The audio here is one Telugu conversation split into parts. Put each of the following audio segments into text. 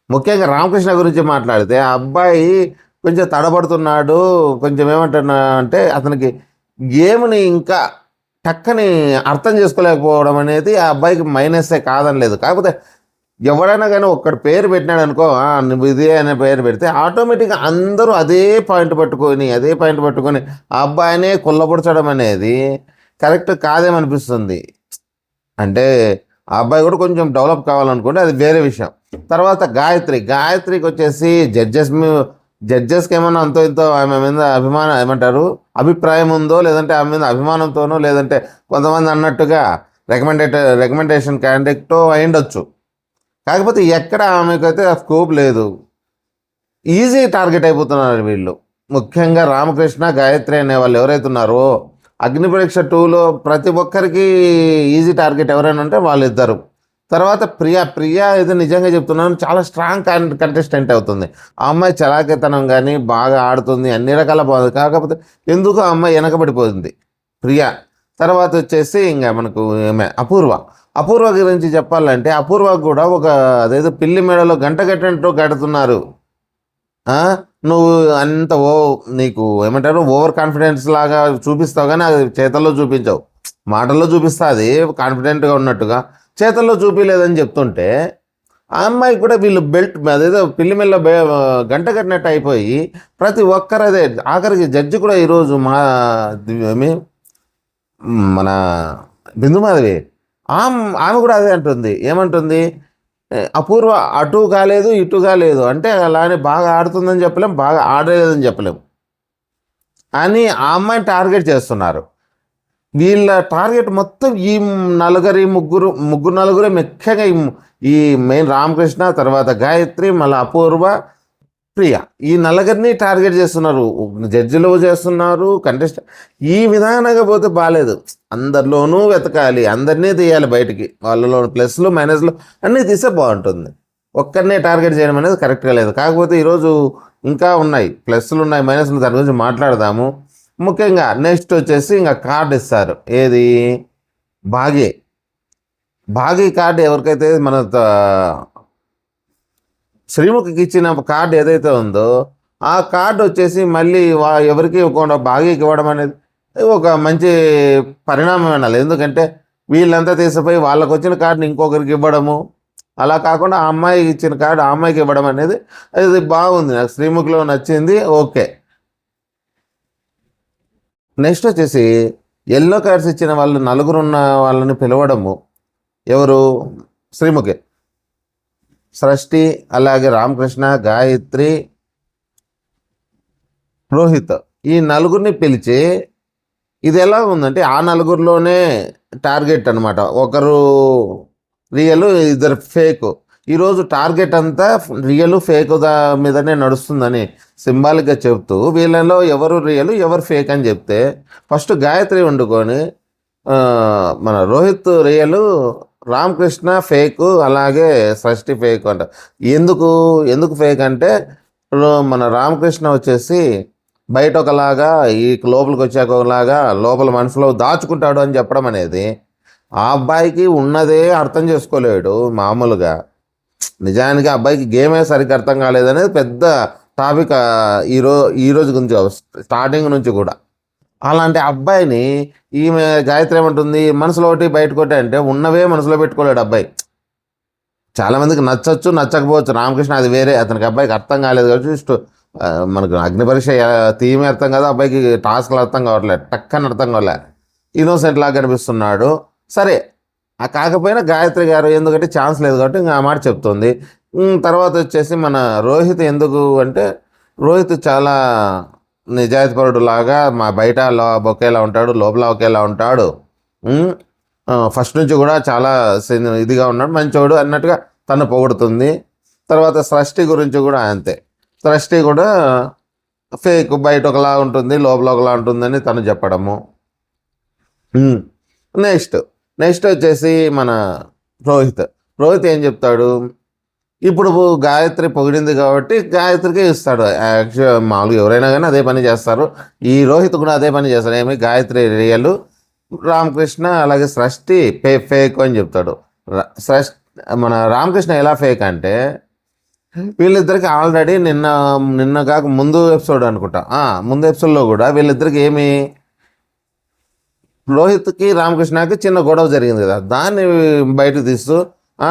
ముఖ్యంగా రామకృష్ణ గురించి మాట్లాడితే ఆ అబ్బాయి కొంచెం తడబడుతున్నాడు. కొంచెం ఏమంటున్నా అంటే అతనికి గేమ్‌ని ఇంకా టక్కని అర్థం చేసుకోలేకపోవడం అనేది ఆ అబ్బాయికి మైనస్సే కాదని లేదు. కాకపోతే ఎవడైనా గానీ ఒక్కడు పేరు పెట్టినాడనుకో, నువ్వు ఇదే అనే పేరు పెడితే ఆటోమేటిక్‌గా అందరూ అదే పాయింట్ పట్టుకొని ఆ అబ్బాయినే కుల్లబుడ్చడం అనేది కరెక్ట్ కాదేమనిపిస్తుంది. అంటే ఆ అబ్బాయి కూడా కొంచెం డెవలప్ కావాలనుకుంటే అది వేరే విషయం. తర్వాత గాయత్రికొచ్చేసి జడ్జెస్‌కి ఏమన్నా అంతో ఇంతో ఆమె మీద ఏమంటారు అభిప్రాయం ఉందో, లేదంటే ఆమె మీద అభిమానంతోనో, లేదంటే కొంతమంది అన్నట్టుగా రికమెండేషన్ క్యాండిడేటో అయ్యుండొచ్చు. కాకపోతే ఎక్కడ ఆమెకైతే ఆ స్కోప్ లేదు. ఈజీ టార్గెట్ అయిపోతున్నారు వీళ్ళు. ముఖ్యంగా రామకృష్ణ, గాయత్రి అనే వాళ్ళు ఎవరైతే ఉన్నారో 'అగ్నిపరీక్ష 2లో ప్రతి ఒక్కరికి ఈజీ టార్గెట్ ఎవరైనా ఉంటే వాళ్ళిద్దరు. తర్వాత ప్రియ అయితే నిజంగా చెప్తున్నాను చాలా స్ట్రాంగ్ కంటెస్టెంట్ అవుతుంది. ఆ అమ్మాయి చలాకితనం కానీ బాగా ఆడుతుంది, అన్ని రకాల బాగుంది. కాకపోతే ఎందుకో ఆ అమ్మాయి వెనకబడిపోతుంది ప్రియ. తర్వాత వచ్చేసి ఇంకా మనకు అపూర్వ గురించి చెప్పాలంటే అపూర్వ కూడా అదేదో పిల్లి మెడలో గంట కట్టినట్టు కడుతున్నారు. నువ్వు అంత నీకు ఏమంటారు ఓవర్ కాన్ఫిడెన్స్ లాగా చూపిస్తావు, కానీ అది చేతల్లో చూపించవు. మాటల్లో చూపిస్తా అది కాన్ఫిడెంట్గా ఉన్నట్టుగా, చేతల్లో చూపించలేదని చెప్తుంటే ఆ అమ్మాయి కూడా వీళ్ళు అదేదో పిల్లి మెల్ల గంట కట్టినట్టు అయిపోయి ప్రతి ఒక్కరు అదే. ఆఖరికి జడ్జి కూడా ఈరోజు మన బిందుమాధవి ఆమె కూడా అదే అంటుంది. ఏమంటుంది, అపూర్వ అటు కాలేదు ఇటు కాలేదు అంటే అలానే బాగా ఆడుతుందని చెప్పలేం, బాగా ఆడలేదని చెప్పలేం అని ఆ అమ్మాయిని టార్గెట్ చేస్తున్నారు. వీళ్ళ టార్గెట్ మొత్తం ఈ ముగ్గురు నలుగురే ముఖ్యంగా ఈ మెయిన్ రామకృష్ణ, తర్వాత గాయత్రి, మళ్ళీ అపూర్వ, ప్రియ, ఈ నలుగురిని టార్గెట్ చేస్తున్నారు. జడ్జిలు చేస్తున్నారు, ఈ విధానంగా పోతే బాగాలేదు. అందరిలోనూ వెతకాలి, అందరినీ తీయాలి బయటికి. వాళ్ళలో ప్లస్లు మైనస్లు అన్నీ తీస్తే బాగుంటుంది. ఒక్కరినే టార్గెట్ చేయడం అనేది కరెక్ట్గా లేదు. కాకపోతే ఈరోజు ఇంకా ఉన్నాయి, ప్లస్లు ఉన్నాయి, మైనస్లు, దాని గురించి మాట్లాడదాము. ముఖ్యంగా నెక్స్ట్ వచ్చేసి ఇంకా కార్డు ఇస్తారు. ఏది భాగ్య కార్డు ఎవరికైతే మన శ్రీముఖికి ఇచ్చిన కార్డు ఏదైతే ఉందో ఆ కార్డు వచ్చేసి మళ్ళీ ఎవరికి భాగ్యకి ఇవ్వడం అనేది ఒక మంచి పరిణామం అనాలి. ఎందుకంటే వీళ్ళంతా తీసిపోయి వాళ్ళకు వచ్చిన కార్డుని ఇంకొకరికి ఇవ్వడము, అలా కాకుండా ఆ అమ్మాయికి ఇచ్చిన కార్డు ఆ అమ్మాయికి ఇవ్వడం అనేది అది బాగుంది. నాకు శ్రీముఖిలో నచ్చింది. ఓకే. నెక్స్ట్ వచ్చేసి ఎల్లో కార్డ్స్ ఇచ్చిన వాళ్ళు నలుగురు ఉన్న వాళ్ళని పిలవడము. ఎవరు? శ్రీముఖి, సృష్టి, అలాగే రామకృష్ణ, గాయత్రి, రోహిత్, ఈ నలుగురిని పిలిచి ఇది ఎలా ఉందంటే ఆ నలుగురిలోనే టార్గెట్ అనమాట. ఒకరు రియల్, ఇద్దరు ఫేక్. ఈరోజు టార్గెట్ అంతా రియల్ ఫేక్ మీదనే నడుస్తుందని సింబాలిక్గా చెప్తూ వీళ్ళలో ఎవరు రియల్ ఎవరు ఫేక్ అని చెప్తే ఫస్ట్ గాయత్రి వండుకొని మన రోహిత్ రియల్, రామకృష్ణ ఫేక్, అలాగే సృష్టి ఫేక్ అంట. ఎందుకు ఫేక్ అంటే మన రామకృష్ణ వచ్చేసి బయట ఒకలాగా ఈ లోపలికి వచ్చాక ఒకలాగా లోపల మనసులో దాచుకుంటాడు అని చెప్పడం అనేది ఆ అబ్బాయికి ఉన్నదే అర్థం చేసుకోలేడు మామూలుగా. నిజానికి అబ్బాయికి గేమే సరిగ్గా అర్థం కాలేదనేది పెద్ద టాపిక్ ఈరోజు గురించి స్టార్టింగ్ నుంచి కూడా. అలాంటి అబ్బాయిని ఈమె గాయత్రి ఏమంటుంది, మనసులో ఒకటి బయటకు ఒకటి అంటే ఉన్నవే మనసులో పెట్టుకోలేడు అబ్బాయి. చాలామందికి నచ్చచ్చు నచ్చకపోవచ్చు, రామకృష్ణ అది వేరే, అతనికి అబ్బాయికి అర్థం కాలేదు కాబట్టి మనకు అగ్నిపరీక్ష థీమే అర్థం కదా, అబ్బాయికి టాస్క్లు అర్థం కావట్లేదు, టక్కని అర్థం కావట్లే, ఇన్నోసెంట్ లాగా కనిపిస్తున్నాడు. సరే, కాకపోయినా గాయత్రి గారు ఎందుకంటే ఛాన్స్ లేదు కాబట్టి ఇంకా ఆ మాట చెప్తుంది. తర్వాత వచ్చేసి మన రోహిత్ ఎందుకు అంటే రోహిత్ చాలా నిజాయితీపరుడు లాగా బయట ఒకేలా ఉంటాడు, లోపల ఒకేలా ఉంటాడు. ఫస్ట్ నుంచి కూడా చాలా ఇదిగా ఉన్నాడు, మంచోడు అన్నట్టుగా తను పొగుడుతుంది. తర్వాత సృష్టి గురించి కూడా అంతే. సృష్టి కూడా ఫేక్, బయట ఒకలా ఉంటుంది లోపల ఒకలా ఉంటుందని తను చెప్పడము. నెక్స్ట్ వచ్చేసి మన రోహిత్ ఏం చెప్తాడు, ఇప్పుడు గాయత్రి పొగిడింది కాబట్టి గాయత్రికే ఇస్తాడు. మామూలుగా ఎవరైనా కానీ అదే పని చేస్తారు. ఈ రోహిత్ కూడా అదే పని చేస్తాడు. ఏమి గాయత్రి రియల్, రామకృష్ణ అలాగే సృష్టి ఫేక్ అని చెప్తాడు. మన రామకృష్ణ ఎలా ఫేక్ అంటే వీళ్ళిద్దరికి ఆల్రెడీ నిన్న నిన్న కాక ముందు ఎపిసోడ్ అనుకుంటా, ముందు ఎపిసోడ్లో కూడా వీళ్ళిద్దరికి ఏమి, రోహిత్కి రామకృష్ణకి చిన్న గొడవ జరిగింది కదా, దాన్ని బయటకు తీస్తూ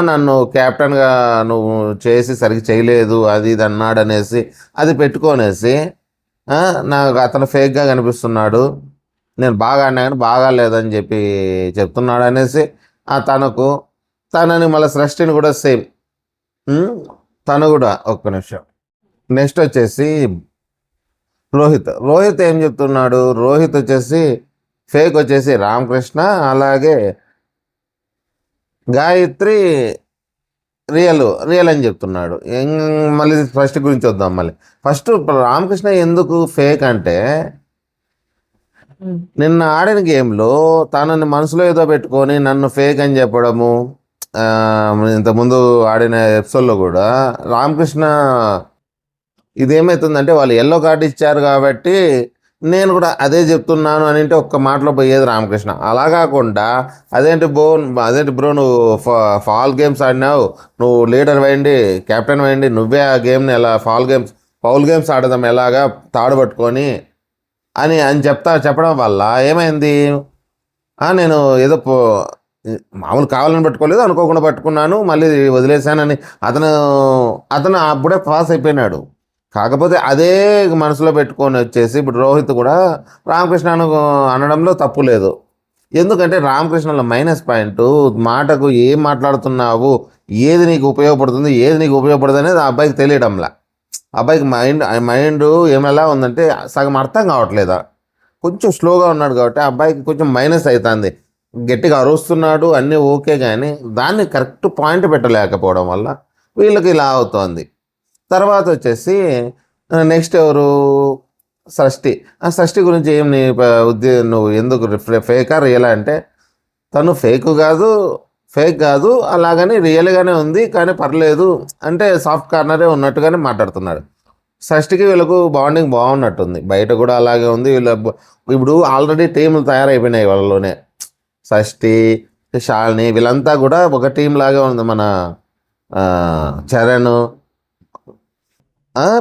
నన్ను కెప్టెన్గా నువ్వు చేసి సరిగ్గా చేయలేదు అది ఇది అన్నాడు అనేసి అది పెట్టుకొనేసి నాకు అతను ఫేక్గా కనిపిస్తున్నాడు, నేను బాగా ఆడినా కానీ బాగా లేదని చెప్పి చెప్తున్నాడు అనేసి తనని మళ్ళీ సృష్టిని కూడా సేమ్ తను కూడా. ఒక్క నిమిషం. నెక్స్ట్ వచ్చేసి రోహిత్ ఏం చెప్తున్నాడు, రోహిత్ వచ్చేసి ఫేక్ వచ్చేసి రామకృష్ణ, అలాగే గాయత్రి రియల్ అని చెప్తున్నాడు. మళ్ళీ ఫస్ట్ గురించి వద్దాం. మళ్ళీ ఫస్ట్ రామకృష్ణ ఎందుకు ఫేక్ అంటే, నిన్న ఆడిన గేమ్లో తనని మనసులో ఏదో పెట్టుకొని నన్ను ఫేక్ అని చెప్పడము, ఇంతకుముందు ఆడిన ఎపిసోడ్లో కూడా రామకృష్ణ ఇదేమవుతుందంటే వాళ్ళు ఎల్లో కార్డు ఇచ్చారు కాబట్టి నేను కూడా అదే చెప్తున్నాను అని అంటే ఒక్క మాటలో పోయేది రామకృష్ణ. అలా కాకుండా అదేంటి బ్రో నువ్వు ఫాల్ గేమ్స్ ఆడినావు, నువ్వు లీడర్ వేయండి, కెప్టెన్ వేయండి, నువ్వే ఆ గేమ్ని ఎలా ఫౌల్ గేమ్స్ ఆడదాం ఎలాగా తాడు పట్టుకొని అని చెప్పడం వల్ల ఏమైంది, నేను ఏదో మామూలు కావాలని పట్టుకోలేదు, అనుకోకుండా పట్టుకున్నాను, మళ్ళీ వదిలేశానని అతను అప్పుడే పాస్ అయిపోయినాడు. కాకపోతే అదే మనసులో పెట్టుకొని వచ్చేసి ఇప్పుడు రోహిత్ కూడా రామకృష్ణ అనడంలో తప్పు లేదు. ఎందుకంటే రామకృష్ణలో మైనస్ పాయింట్, మాటకు ఏం మాట్లాడుతున్నావు, ఏది నీకు ఉపయోగపడుతుంది అనేది ఆ అబ్బాయికి తెలియడంలా. అబ్బాయికి మైండ్ ఏమెలా ఉందంటే సగం అర్థం కావట్లేదా, కొంచెం స్లోగా ఉన్నాడు కాబట్టి అబ్బాయికి కొంచెం మైనస్ అవుతుంది. గట్టిగా అరుస్తున్నాడు అన్నీ ఓకే, కానీ దాన్ని కరెక్ట్ పాయింట్ పెట్టలేకపోవడం వల్ల వీళ్ళకి ఇలా అవుతోంది. తర్వాత వచ్చేసి నెక్స్ట్ ఎవరు, షష్ఠి గురించి ఏం నువ్వు ఎందుకు ఫేకా రియలా అంటే, తను ఫేక్ కాదు అలాగని రియల్గానే ఉంది కానీ పర్లేదు అంటే సాఫ్ట్ కార్నరే ఉన్నట్టుగానే మాట్లాడుతున్నాడు. షష్ఠికి వీళ్ళకు బాండింగ్ బాగున్నట్టుంది, బయట కూడా అలాగే ఉంది. ఇప్పుడు ఆల్రెడీ టీంలు తయారైపోయినాయి వాళ్ళలోనే, షష్ఠి శాలిని వీళ్ళంతా కూడా ఒక టీం లాగా ఉంది. మన చరణ్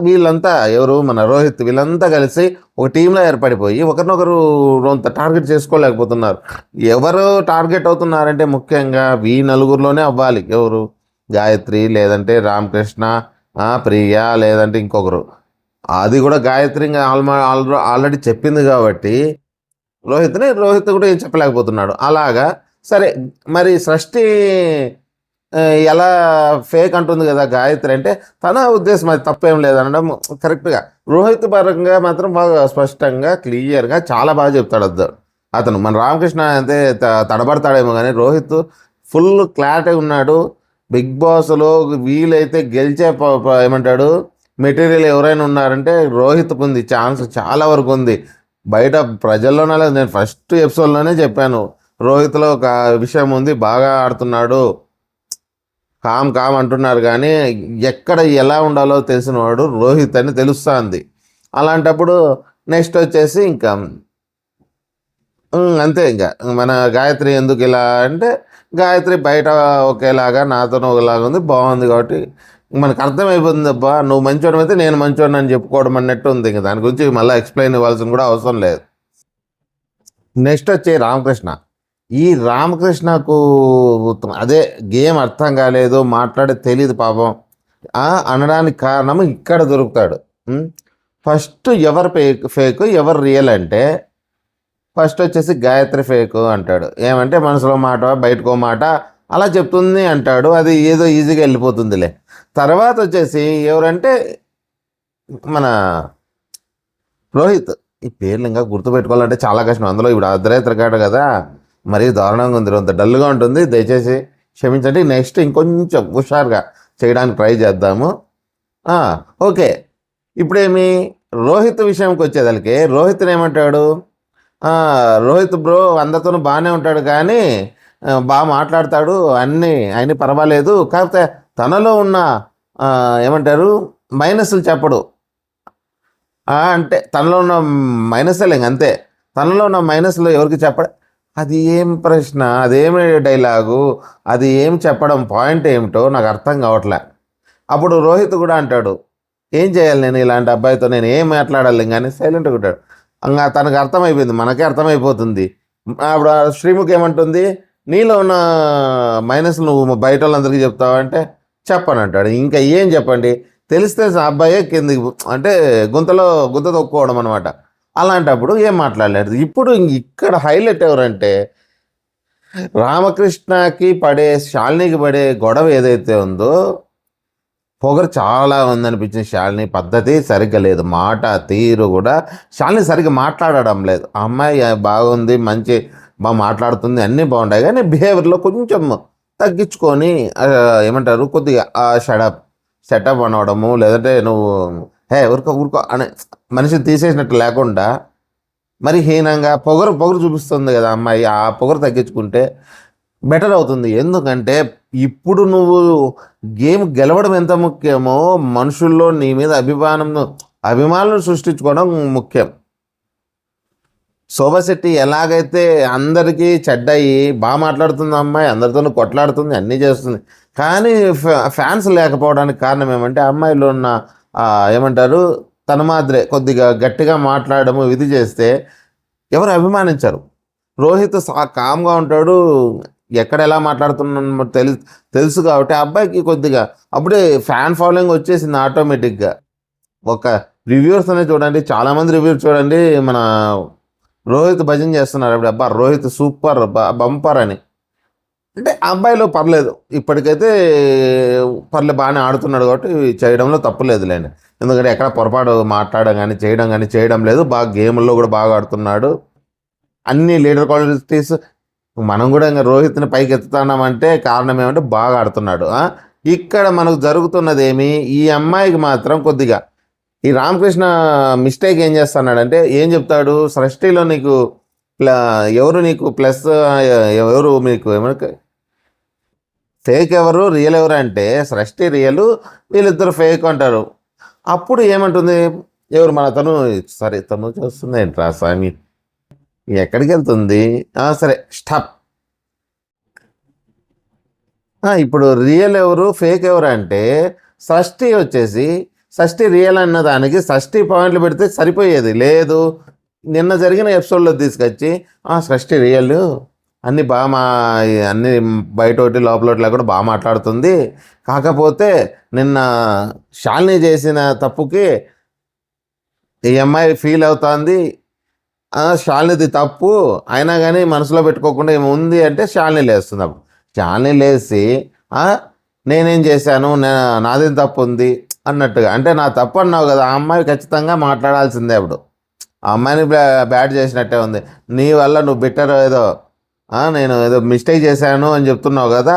వీళ్ళంతా ఎవరు, మన రోహిత్, వీళ్ళంతా కలిసి ఒక టీంలో ఏర్పడిపోయి ఒకరినొకరు కొంత టార్గెట్ చేసుకోలేకపోతున్నారు. ఎవరు టార్గెట్ అవుతున్నారంటే ముఖ్యంగా నలుగురిలోనే అవ్వాలి. ఎవరు, గాయత్రి, లేదంటే రామకృష్ణ, ప్రియ, లేదంటే ఇంకొకరు. అది కూడా గాయత్రి ఆల్రెడీ చెప్పింది కాబట్టి రోహిత్ కూడా ఏం చెప్పలేకపోతున్నాడు. అలాగా సరే, మరి సృష్టి ఎలా ఫేక్ అంటుంది కదా గాయత్రి అంటే, తన ఉద్దేశం అది తప్పేం లేదనడం కరెక్ట్గా. రోహిత్ పరంగా మాత్రం బాగా స్పష్టంగా క్లియర్గా చాలా బాగా చెప్తాడు అతను. మన రామకృష్ణ అయితే తడబడతాడేమో కానీ రోహిత్ ఫుల్ క్లారిటీ ఉన్నాడు. బిగ్ బాస్లో వీలైతే గెలిచే ఏమంటాడు మెటీరియల్ ఎవరైనా ఉన్నారంటే రోహిత్కు ఉంది, ఛాన్స్ చాలా వరకు ఉంది. బయట ప్రజల్లోనే లేదు, నేను ఫస్ట్ ఎపిసోడ్లోనే చెప్పాను రోహిత్లో ఒక విషయం ఉంది, బాగా ఆడుతున్నాడు, కామ్ అంటున్నారు కానీ ఎక్కడ ఎలా ఉండాలో తెలిసినవాడు రోహిత్ అని తెలుస్తుంది. అలాంటప్పుడు నెక్స్ట్ వచ్చేసి ఇంకా అంతే, ఇంకా మన గాయత్రి ఎందుకు ఇలా అంటే, గాయత్రి బయట ఒకేలాగా నాతోనే ఒకలాగా ఉంది, బాగుంది కాబట్టి మనకు అర్థమైపోతుంది. అబ్బా నువ్వు మంచోడం అయితే నేను మంచోడిని అని చెప్పుకోవడం అన్నట్టు ఉంది. ఇంకా దాని గురించి మళ్ళీ ఎక్స్ప్లెయిన్ ఇవ్వాల్సిన కూడా అవసరం లేదు. నెక్స్ట్ వచ్చి రామకృష్ణ. ఈ రామకృష్ణకు అదే గేమ్ అర్థం కాలేదు, మాట్లాడే తెలియదు పాపం అనడానికి కారణం ఇక్కడ దొరుకుతాడు. ఫస్ట్ ఎవరు ఫేక్ ఎవరు రియల్ అంటే, ఫస్ట్ వచ్చేసి గాయత్రి ఫేక్ అంటాడు. ఏమంటే మనసులో మాట బయటకో మాట అలా చెప్తుంది అంటాడు, అది ఏదో ఈజీగా వెళ్ళిపోతుందిలే. తర్వాత వచ్చేసి ఎవరంటే మన రోహిత్. ఈ పేర్లు ఇంకా గుర్తుపెట్టుకోవాలంటే చాలా కష్టం, అందులో ఇప్పుడు అర్ధరాత్రి కదా, మరీ దారుణంగా ఉంది, అంత డల్గా ఉంటుంది, దయచేసి క్షమించండి. నెక్స్ట్ ఇంకొంచెం హుషారుగా చేయడానికి ట్రై చేద్దాము. ఓకే, ఇప్పుడేమి రోహిత్ విషయంకి వచ్చేదానికి, రోహిత్ ఏమంటాడు, రోహిత్ బ్రో అందరితోనూ బాగానే ఉంటాడు కానీ బాగా మాట్లాడతాడు, అన్నీ పర్వాలేదు, కాకపోతే తనలో ఉన్న ఏమంటారు మైనస్లు చెప్పడు అంటే, తనలో ఉన్న మైనస్లే అంతే, తనలో ఉన్న మైనస్లు ఎవరికి చెప్పడు. అది ఏం ప్రశ్న, అదేమి డైలాగు, అది ఏం చెప్పడం, పాయింట్ ఏమిటో నాకు అర్థం కావట్లే. అప్పుడు రోహిత్ కూడా అంటాడు, ఏం చేయాలి నేను ఇలాంటి అబ్బాయితో, నేను ఏం మాట్లాడాలి కానీ సైలెంట్గా ఉంటాడు. ఇంకా తనకు అర్థమైపోయింది, మనకే అర్థమైపోతుంది. అప్పుడు ఆ శ్రీముఖి ఏమంటుంది, నీలో ఉన్న మైనస్ నువ్వు బయట వాళ్ళందరికీ చెప్తావు అంటే చెప్పను అంటాడు. ఇంకా ఏం చెప్పండి, తెలిస్తే ఆ అబ్బాయే కిందికి అంటే గుంత తొక్కుకోవడం అనమాట. అలాంటప్పుడు ఏం మాట్లాడలేదు. ఇప్పుడు ఇక్కడ హైలైట్ ఎవరంటే రామకృష్ణకి పడే, శాలినికి పడే గొడవ ఏదైతే ఉందో, పొగరు చాలా ఉందనిపించింది. శాలిని పద్ధతి సరిగ్గా లేదు, మాట తీరు కూడా శాలిని సరిగ్గా మాట్లాడడం లేదు. ఆ అమ్మాయి బాగుంది, మంచి బాగా మాట్లాడుతుంది, అన్నీ బాగుంటాయి, కానీ బిహేవియర్లో కొంచెం తగ్గించుకొని ఏమంటారు కొద్దిగా సెటప్ అనవడము, లేదంటే నువ్వు ఊరుకో అనే మనిషిని తీసేసినట్టు లేకుండా మరి హీనంగా పొగరు చూపిస్తుంది కదా అమ్మాయి. ఆ పొగరు తగ్గించుకుంటే బెటర్ అవుతుంది. ఎందుకంటే ఇప్పుడు నువ్వు గేమ్ గెలవడం ఎంత ముఖ్యమో మనుషుల్లో నీ మీద అభిమానులను సృష్టించుకోవడం ముఖ్యం. శోభశెట్టి ఎలాగైతే అందరికీ చెడ్డయి బాగా మాట్లాడుతుంది అమ్మాయి, అందరితోనూ కొట్లాడుతుంది, అన్నీ చేస్తుంది, కానీ ఫ్యాన్స్ లేకపోవడానికి కారణం ఏమంటే అమ్మాయిలో ఉన్న ఏమంటారు తన మాదిరే కొద్దిగా గట్టిగా మాట్లాడము ఇది చేస్తే ఎవరు అభిమానించరు. రోహిత్ కామ్గా ఉంటాడు, ఎక్కడ ఎలా మాట్లాడుతున్నా తెలుసు కాబట్టి అబ్బాయికి కొద్దిగా అప్పుడే ఫ్యాన్ ఫాలోయింగ్ వచ్చేసింది ఆటోమేటిక్గా. ఒక రివ్యూర్స్ అనేది చూడండి, చాలామంది రివ్యూస్ చూడండి, మన రోహిత్ భజన చేస్తున్నారు అప్పుడు, అబ్బా రోహిత్ సూపర్ బంపర్ అని. అంటే అబ్బాయిలో పర్లేదు, ఇప్పటికైతే బాగానే ఆడుతున్నాడు కాబట్టి చేయడంలో తప్పులేదులేండి. ఎందుకంటే ఎక్కడ పొరపాటు మాట్లాడడం కానీ చేయడం లేదు. బాగా గేమ్లో కూడా బాగా ఆడుతున్నాడు, అన్ని లీడర్ క్వాలిటీస్. మనం కూడా ఇంకా రోహిత్ని పైకి ఎత్తుతున్నామంటే కారణం ఏమంటే బాగా ఆడుతున్నాడు. ఇక్కడ మనకు జరుగుతున్నది ఏమి, ఈ అమ్మాయికి మాత్రం కొద్దిగా ఈ రామకృష్ణ మిస్టేక్ ఏం చేస్తున్నాడంటే, ఏం చెప్తాడు, సృష్టిలో నీకు ఎవరు నీకు ప్లస్, ఎవరు మీకు ఏమన్నా ఫేక్ ఎవరు రియల్ ఎవరు అంటే సృష్టి రియల్, వీళ్ళిద్దరు ఫేక్ అంటారు. అప్పుడు ఏమంటుంది, ఎవరు మన తను చూస్తుంది ఏంట్రా స్వామి, ఎక్కడికి వెళ్తుంది, సరే స్టాప్. ఇప్పుడు రియల్ ఎవరు ఫేక్ ఎవరు అంటే షష్ఠి రియల్ అన్న దానికి 60 పాయింట్లు పెడితే సరిపోయేది. లేదు, నిన్న జరిగిన ఎపిసోడ్లో తీసుకొచ్చి షష్ఠి రియల్ అన్నీ అన్నీ బయట ఒకటి లోపల ఒకటి లేకుండా బాగా మాట్లాడుతుంది, కాకపోతే నిన్న శాలిని చేసిన తప్పుకి ఈ అమ్మాయి ఫీల్ అవుతుంది, శాలినిది తప్పు అయినా కానీ మనసులో పెట్టుకోకుండా ఏముంది అంటే శాలిని లేస్తుంది. అప్పుడు శాలిని లేచి నేనేం చేశాను, నాదేం తప్పు ఉంది అన్నట్టుగా, అంటే నా తప్పు అన్నావు కదా, ఆ అమ్మాయి ఖచ్చితంగా మాట్లాడాల్సిందే. అప్పుడు ఆ అమ్మాయిని బ్యాడ్ చేసినట్టే ఉంది. నీ వల్ల నువ్వు బెటర్ నేను ఏదో మిస్టేక్ చేశాను అని చెప్తున్నావు కదా,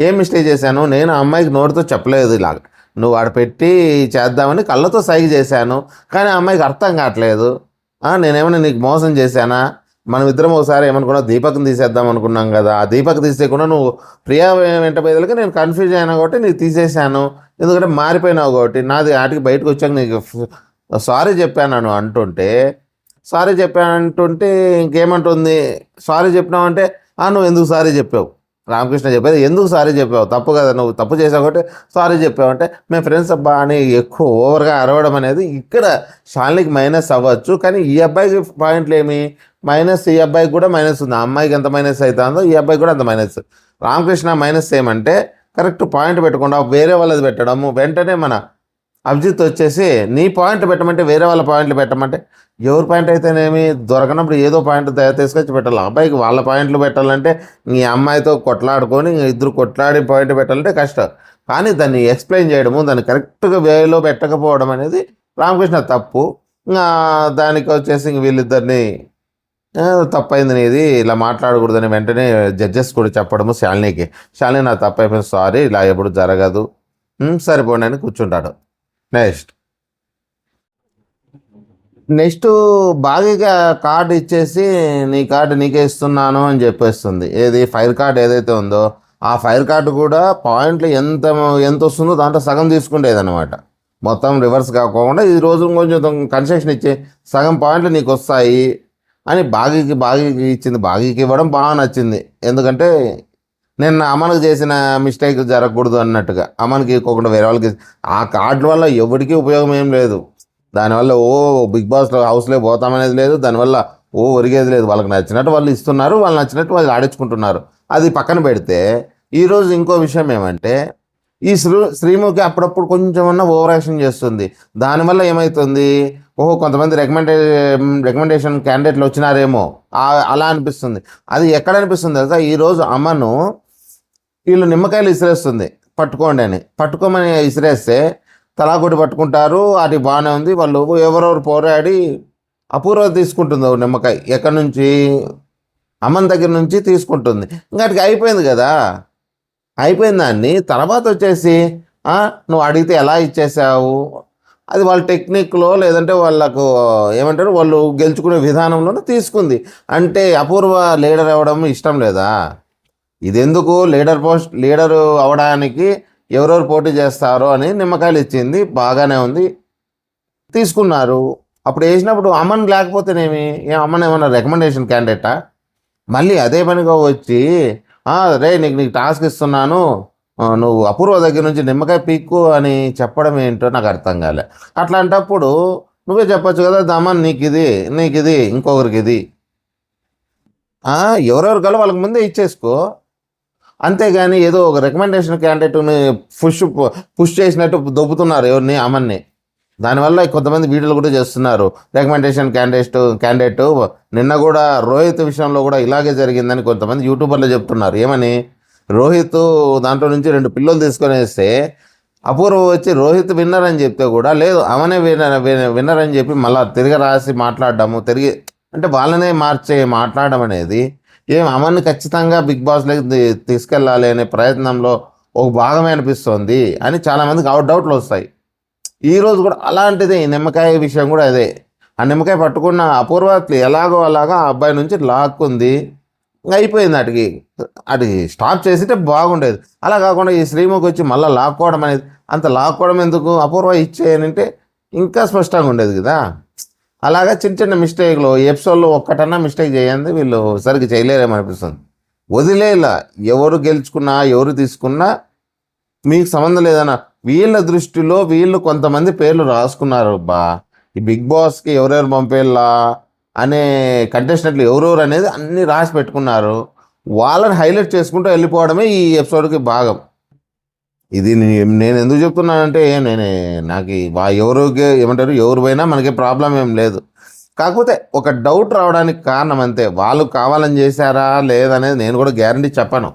ఏం మిస్టేక్ చేశాను, నేను ఆ అమ్మాయికి నోటితో చెప్పలేదు, ఇలాగ నువ్వు ఆడ పెట్టి చేద్దామని కళ్ళతో సైగ చేశాను, కానీ ఆ అమ్మాయికి అర్థం కావట్లేదు. నేనేమైనా నీకు మోసం చేశానా, మనం ఇద్దరం ఒకసారి ఏమనుకున్నా దీపక్ని తీసేద్దాం అనుకున్నాం కదా, ఆ దీపక్ తీసేయకుండా నువ్వు ప్రియా వెంట బయలుకి నేను కన్ఫ్యూజ్ అయినా కాబట్టి నీకు తీసేశాను, ఎందుకంటే మారిపోయినావు కాబట్టి. నాది ఆటికి బయటకు వచ్చాక నీకు సారీ చెప్పాను ఇంకేమంటుంది, సారీ చెప్పినావంటే నువ్వు ఎందుకు సారీ చెప్పావు, రామకృష్ణ చెప్పేది ఎందుకు సారీ చెప్పావు, తప్పు కదా, నువ్వు తప్పు చేసావు కాబట్టి సారీ చెప్పావు అంటే మేము ఫ్రెండ్స్ అబ్బా అని ఎక్కువ ఓవర్గా అరవడం అనేది ఇక్కడ శాలినికి మైనస్ అవ్వచ్చు. కానీ ఈ అబ్బాయికి పాయింట్లు ఏమి మైనస్, ఈ అబ్బాయికి కూడా మైనస్ ఉంది. ఆ అమ్మాయికి ఎంత మైనస్ అవుతుందో ఈ అబ్బాయికి కూడా అంత మైనస్. రామకృష్ణ మైనస్ ఏమంటే కరెక్ట్ పాయింట్ పెట్టకుండా వేరే వాళ్ళది పెట్టడము. వెంటనే మన అభిజిత్ వచ్చేసి నీ పాయింట్ పెట్టమంటే వేరే వాళ్ళ పాయింట్లు పెట్టమంటే, ఎవరి పాయింట్ అయితేనేమి దొరకనప్పుడు ఏదో పాయింట్ తీసుకొచ్చి పెట్టాలి. అబ్బాయికి వాళ్ళ పాయింట్లు పెట్టాలంటే ఈ అమ్మాయితో కొట్లాడుకొని ఇద్దరు కొట్లాడి పాయింట్ పెట్టాలంటే కష్టం. కానీ దాన్ని ఎక్స్ప్లెయిన్ చేయడము, దాన్ని కరెక్ట్గా వేలో పెట్టకపోవడం అనేది రామకృష్ణ తప్పు. దానికి వచ్చేసి వీళ్ళిద్దరిని తప్పైంది నీది, ఇలా మాట్లాడకూడదని వెంటనే జడ్జెస్ కూడా చెప్పడము శాలినికి నా తప్పు అయిపోయింది, సారీ, ఇలా ఎప్పుడు జరగదు, సరిపోండి అని కూర్చుంటాడు. నెక్స్ట్ బాగా కార్డు ఇచ్చేసి నీ కార్డు నీకే ఇస్తున్నాను అని చెప్పేస్తుంది. ఏది ఫైర్ కార్డు ఏదైతే ఉందో ఆ ఫైర్ కార్డు కూడా పాయింట్లు ఎంత వస్తుందో దాంట్లో సగం తీసుకుండేది అనమాట. మొత్తం రివర్స్ కాకుండా ఈ రోజు కొంచెం కన్సెషన్ ఇచ్చి సగం పాయింట్లు నీకు వస్తాయి అని బాగీకి ఇచ్చింది. బాగీకి ఇవ్వడం బాగా నచ్చింది, ఎందుకంటే నిన్న అమన్కి చేసిన మిస్టేక్ జరగకూడదు అన్నట్టుగా అమన్కి ఇవ్వకుండా వేరే వాళ్ళకి ఆ కార్డు వల్ల ఎవరికి ఉపయోగం ఏం లేదు. దానివల్ల బిగ్ బాస్ హౌస్లో పోతామనేది లేదు, దానివల్ల ఒరిగేది లేదు. వాళ్ళకి నచ్చినట్టు వాళ్ళు ఇస్తున్నారు, వాళ్ళు నచ్చినట్టు వాళ్ళు ఆడించుకుంటున్నారు. అది పక్కన పెడితే ఈరోజు ఇంకో విషయం ఏమంటే ఈ శ్రీముఖి అప్పుడప్పుడు కొంచెమన్నా ఓవర్ యాక్షన్ చేస్తుంది. దానివల్ల ఏమవుతుంది, కొంతమంది రికమెండేషన్ క్యాండిడేట్లు వచ్చినారేమో అలా అనిపిస్తుంది. అది ఎక్కడ అనిపిస్తుంది తెలుసా, ఈరోజు అమ్మను వీళ్ళు నిమ్మకాయలు ఇసిరేస్తుంది పట్టుకోండి అని, పట్టుకోమని ఇసిరేస్తే తలాకొట్టి పట్టుకుంటారు. అది బాగానే ఉంది. వాళ్ళు ఎవరెవరు పోరాడి అపూర్వ తీసుకుంటుంది నిమ్మకాయ, ఎక్కడి నుంచి, అమ్మన్ దగ్గర నుంచి తీసుకుంటుంది. ఇంకటికి అయిపోయింది కదా, అయిపోయిన దాన్ని తర్వాత వచ్చేసి నువ్వు అడిగితే ఎలా ఇచ్చేసావు, అది వాళ్ళ టెక్నిక్లో లేదంటే వాళ్ళకు ఏమంటారు వాళ్ళు గెలుచుకునే విధానంలోనే తీసుకుంది. అంటే అపూర్వ లీడర్ అవ్వడం ఇష్టం లేదా? ఇదెందుకు లీడరు అవడానికి ఎవరెవరు పోటీ చేస్తారో అని నిమ్మకాయలు ఇచ్చింది, బాగానే ఉంది, తీసుకున్నారు. అప్పుడు వేసినప్పుడు అమ్మన్ లేకపోతేనేమి, అమ్మన్ ఏమన్నా రికమెండేషన్ క్యాండిడేటా? మళ్ళీ అదే పనిగా వచ్చి రే నీకు టాస్క్ ఇస్తున్నాను, నువ్వు అపూర్వ దగ్గర నుంచి నిమ్మకాయ పీక్కు అని చెప్పడం ఏంటో నాకు అర్థం కాలే. అట్లాంటప్పుడు నువ్వే చెప్పచ్చు కదా, దమన్ నీకు ఇది ఇంకొకరికి ఇది, ఎవరెవరు కల వాళ్ళకి ముందే ఇచ్చేసుకో. అంతేగాని ఏదో ఒక రికమెండేషన్ క్యాండిడేట్ని పుష్ చేసినట్టు దొబ్బుతున్నారు ఎవరిని, అమన్ని. దానివల్ల కొంతమంది వీడియోలు కూడా చేస్తున్నారు. రికమెండేషన్ క్యాండిడేట్ నిన్న కూడా రోహిత్ విషయంలో కూడా ఇలాగే జరిగిందని కొంతమంది యూట్యూబర్లు చెప్తున్నారు. ఏమని, రోహిత్ దాంట్లో నుంచి 2 పిల్లలు తీసుకొని వేస్తే అపూర్వ వచ్చి రోహిత్ విన్నర్ అని చెప్తే కూడా లేదు అమనే విన్నర్ అని చెప్పి మళ్ళీ తిరిగి రాసి మాట్లాడడము, అంటే వాళ్ళనే మాట్లాడడం అనేది అమన్ని ఖచ్చితంగా బిగ్ బాస్లోకి తీసుకెళ్ళాలి అనే ప్రయత్నంలో ఒక భాగమే అనిపిస్తుంది అని చాలామందికి డౌట్లు వస్తాయి. ఈరోజు కూడా అలాంటిదే, నిమ్మకాయ విషయం కూడా అదే. ఆ నిమ్మకాయ పట్టుకున్న అపూర్వ ఎలాగో అలాగా ఆ అబ్బాయి నుంచి లాక్కుంది, అయిపోయింది. అటు స్టాప్ చేసితే బాగుండేది. అలా కాకుండా ఈ శ్రీముఖి వచ్చి మళ్ళీ లాక్కోవడం అనేది, అంత లాక్కోవడం ఎందుకు, అపూర్వ ఇచ్చేయనంటే ఇంకా స్పష్టంగా ఉండేది కదా. అలాగా చిన్న మిస్టేక్లు ఎపిసోడ్లో ఒక్కటన్నా మిస్టేక్ చేయండి, వీళ్ళు సరిగ్గా చేయలేరేమనిపిస్తుంది. వదిలేలా, ఎవరు గెలుచుకున్నా ఎవరు తీసుకున్నా మీకు సంబంధం లేదన్న వీళ్ళ దృష్టిలో వీళ్ళు కొంతమంది పేర్లు రాసుకున్నారు. ఈ బిగ్ బాస్కి ఎవరెవరు పంపేలా అనే కంటెస్టెంట్లు ఎవరెవరు అనేది అన్నీ రాసి పెట్టుకున్నారు. వాళ్ళని హైలైట్ చేసుకుంటూ వెళ్ళిపోవడమే ఈ ఎపిసోడ్కి భాగం. ఇది నేను ఎందుకు చెప్తున్నానంటే నాకు ఎవరికి ఏమంటారు, ఎవరు పోయినా మనకి ప్రాబ్లం ఏం లేదు. కాకపోతే ఒక డౌట్ రావడానికి కారణం అంతే. వాళ్ళు కావాలని చేశారా లేదనేది నేను కూడా గ్యారంటీ చెప్పను.